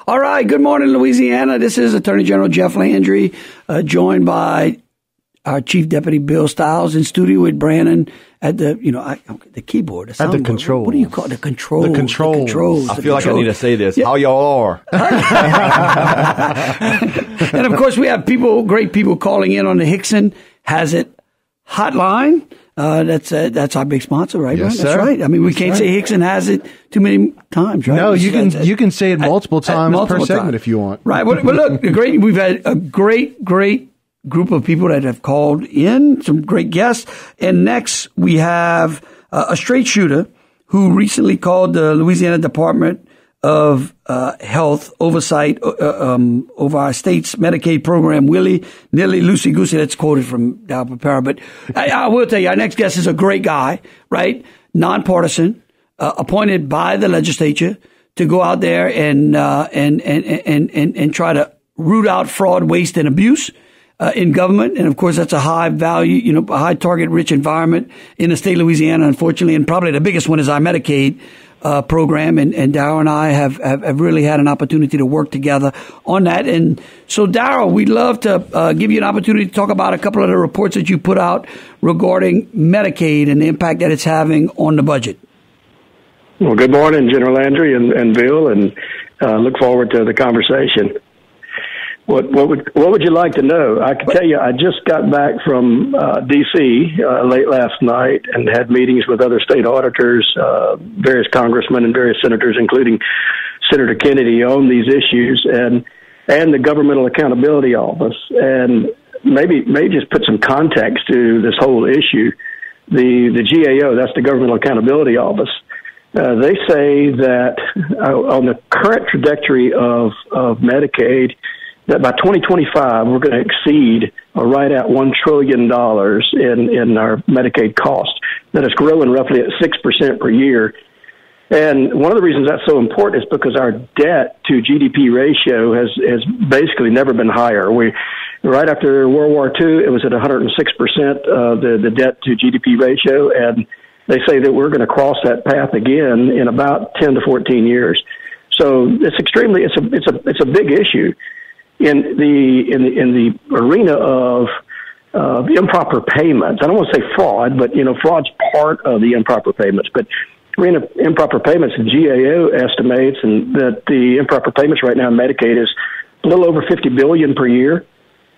All right. Good morning, Louisiana. This is Attorney General Jeff Landry, joined by our Chief Deputy Bill Stiles in studio with Brandon at the, the keyboard. At the controls. What do you call it? The controls. The controls. I feel like I need to say this. Yeah. How y'all are. And, of course, we have great people calling in on the Hickson Has It hotline. That's our big sponsor, right? Yes, That's sir. right. I mean, we can't say Hickson has it too many times, right? No, you can say it multiple times per segment if you want. Right. But look, we've had a great group of people that have called in, some great guests. And next we have a straight shooter who recently called the Louisiana Department of Health oversight over our state's Medicaid program, willy-nilly, loosey-goosey. That's quoted from Daryl Purpera. But I will tell you, our next guest is a great guy, right? Nonpartisan, appointed by the legislature to go out there and try to root out fraud, waste, and abuse in government. And of course, that's a high value, a high target rich environment in the state of Louisiana, unfortunately. And probably the biggest one is our Medicaid program. And Daryl and I have really had an opportunity to work together on that. And so, Daryl, we'd love to give you an opportunity to talk about a couple of the reports that you put out regarding Medicaid and the impact that it's having on the budget. Well, good morning, General Landry and Bill, and look forward to the conversation. What would you like to know? I can tell you, I just got back from D.C. Late last night and had meetings with other state auditors, various congressmen and various senators, including Senator Kennedy, on these issues, and the Governmental Accountability Office. And maybe just put some context to this whole issue. The GAO, that's the Governmental Accountability Office. They say that on the current trajectory of Medicaid, that by 2025, we're going to exceed or right at $1 trillion in our Medicaid cost. That is growing roughly at 6% per year. And one of the reasons that's so important is because our debt to GDP ratio has basically never been higher. Right after World War II, it was at 106%, the debt to GDP ratio, and they say that we're going to cross that path again in about 10 to 14 years. So it's a big issue. In the arena of improper payments, I don't want to say fraud, but fraud's part of the improper payments. But arena improper payments, the GAO estimates, and that the improper payments right now in Medicaid is a little over $50 billion per year,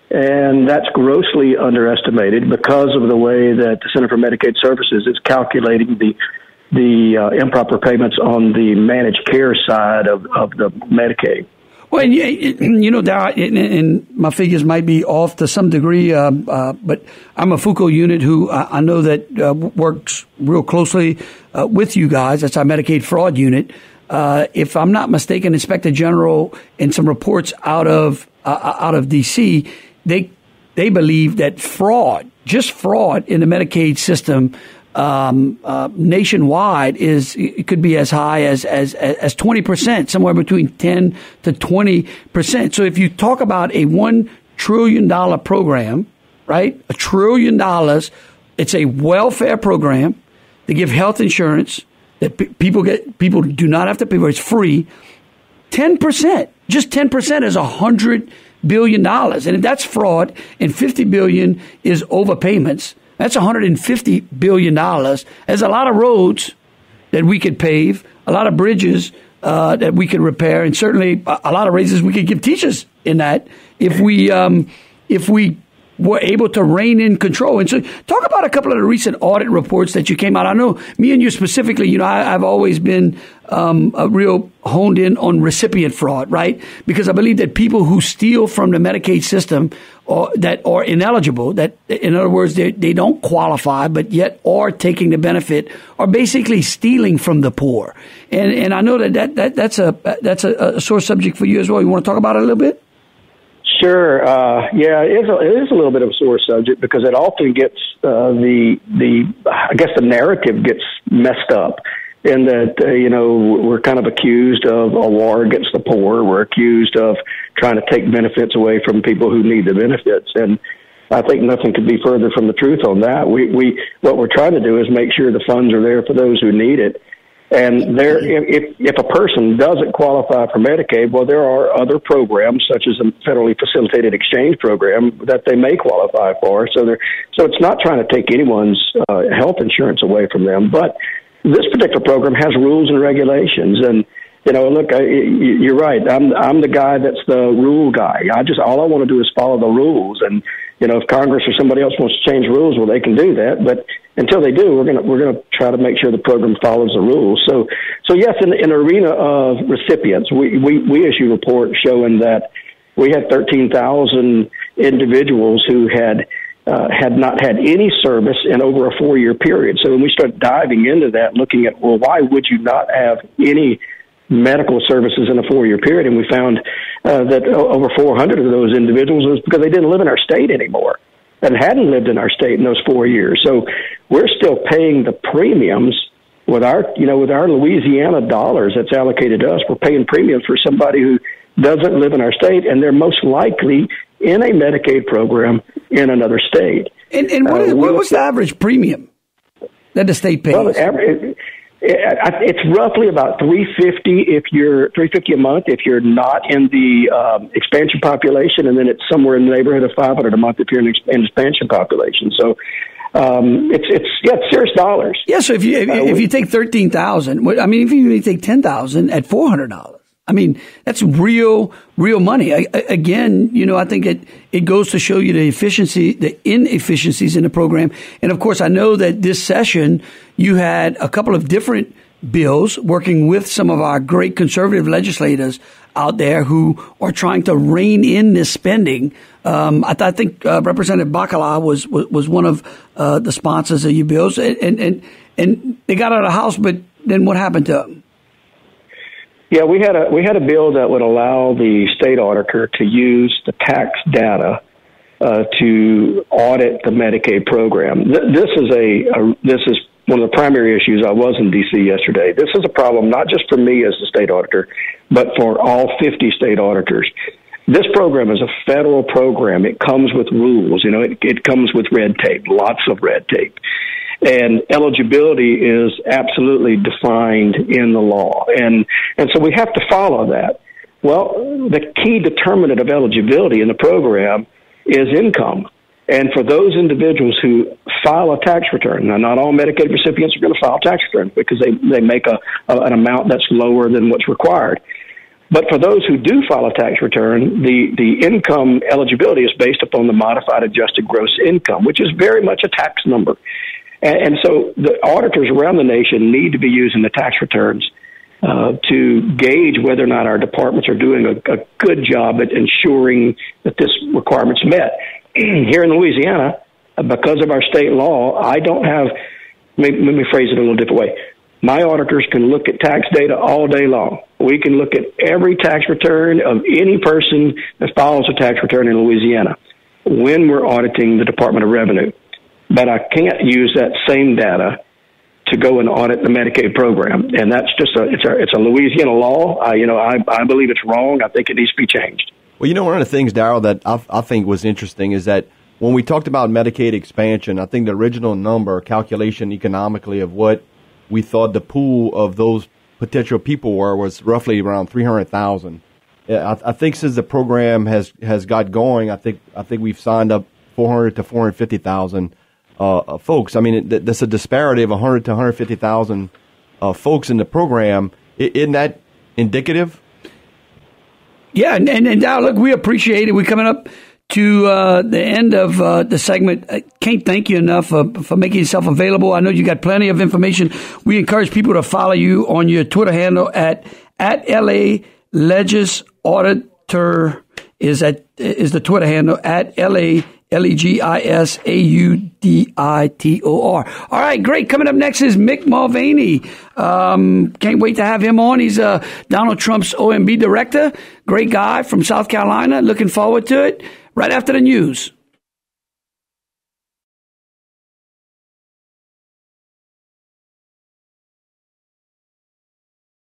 and that's grossly underestimated because of the way that the Center for Medicaid Services is calculating the improper payments on the managed care side of the Medicaid. Well, and my figures might be off to some degree, but I'm a FUCO unit who I know that works real closely with you guys. That's our Medicaid Fraud unit. If I'm not mistaken, Inspector General in some reports out of D.C., they believe that just fraud in the Medicaid system nationwide it could be as high as 20%, somewhere between 10 to 20%. So if you talk about a $1 trillion program, right? $1 trillion, it's a welfare program to give health insurance that people do not have to pay for. It's free. 10%, just 10% is $100 billion. And if that's fraud and $50 billion is overpayments, that's $150 billion. There's a lot of roads that we could pave, a lot of bridges that we could repair, and certainly a lot of raises we could give teachers in that if we were able to rein in control. And so talk about a couple of the recent audit reports that you came out. I know me and you specifically, I've always been a real honed in on recipient fraud, right? Because I believe that people who steal from the Medicaid system that are ineligible, that in other words, they don't qualify, but yet are taking the benefit, are basically stealing from the poor. And I know that's a sore subject for you as well. You want to talk about it a little bit? Sure. Yeah, it is a little bit of a sore subject because it often gets the narrative gets messed up in that, we're kind of accused of a war against the poor. We're accused of trying to take benefits away from people who need the benefits. And I think nothing could be further from the truth on that. What we're trying to do is make sure the funds are there for those who need it. And if a person doesn't qualify for Medicaid, well, there are other programs such as a federally facilitated exchange program that they may qualify for. So it's not trying to take anyone's health insurance away from them, but this particular program has rules and regulations. And look, you're right. I'm the guy that's the rule guy. All I want to do is follow the rules. And if Congress or somebody else wants to change rules, well, they can do that. But until they do, we're gonna try to make sure the program follows the rules. So yes, in the arena of recipients, we issue reports showing that we had 13,000 individuals who had not had any service in over a 4-year period. So when we start diving into that, looking at, well, why would you not have any medical services in a 4-year period? And we found that over 400 of those individuals was because they didn't live in our state anymore and hadn't lived in our state in those 4 years. So we're still paying the premiums with our Louisiana dollars that's allocated to us. We're paying premiums for somebody who doesn't live in our state, and they're most likely in a Medicaid program in another state. And what was the average premium that the state pays? Well, it's roughly about $350 a month if you're not in the expansion population, and then it's somewhere in the neighborhood of $500 a month if you're in the expansion population. So it's serious dollars. Yeah. So if you take 13,000, I mean, if you take 10,000 at $400. I mean, that's real money. Again, I think it goes to show you the inefficiencies in the program. And of course, I know that this session you had a couple of different bills working with some of our great conservative legislators out there who are trying to rein in this spending. I think Representative Bacala was one of the sponsors of your bills, and they got out of the House. But then what happened to them? Yeah, we had a bill that would allow the state auditor to use the tax data to audit the Medicaid program. This is one of the primary issues. I was in D.C. yesterday. This is a problem not just for me as the state auditor, but for all 50 state auditors. This program is a federal program. It comes with rules. It comes with red tape, lots of red tape. And eligibility is absolutely defined in the law. And so we have to follow that. Well, the key determinant of eligibility in the program is income. And for those individuals who file a tax return, now not all Medicaid recipients are going to file tax returns because they make an amount that's lower than what's required. But for those who do file a tax return, the income eligibility is based upon the modified adjusted gross income, which is very much a tax number. And so the auditors around the nation need to be using the tax returns to gauge whether or not our departments are doing a good job at ensuring that this requirement's met. Here in Louisiana, because of our state law, I don't have, let me phrase it a little different way. My auditors can look at tax data all day long. We can look at every tax return of any person that files a tax return in Louisiana when we're auditing the Department of Revenue. But I can't use that same data to go and audit the Medicaid program, and that's just it's a Louisiana law. I believe it's wrong. I think it needs to be changed. Well, one of the things, Daryl, that I think was interesting is that when we talked about Medicaid expansion, I think the original number calculation economically of what we thought the pool of those potential people was roughly around 300,000. I think since the program has got going, I think we've signed up 400 to 450,000. Folks. I mean, there's a disparity of 100 to 150,000 folks in the program. Isn't that indicative? Yeah, and now, look, we appreciate it. We're coming up to the end of the segment. I can't thank you enough for making yourself available. I know you got plenty of information. We encourage people to follow you on your Twitter handle at LA Legis Auditor is the Twitter handle at LA LEGISAUDITOR. All right, great. Coming up next is Mick Mulvaney. Can't wait to have him on. He's Donald Trump's OMB director. Great guy from South Carolina. Looking forward to it. Right after the news.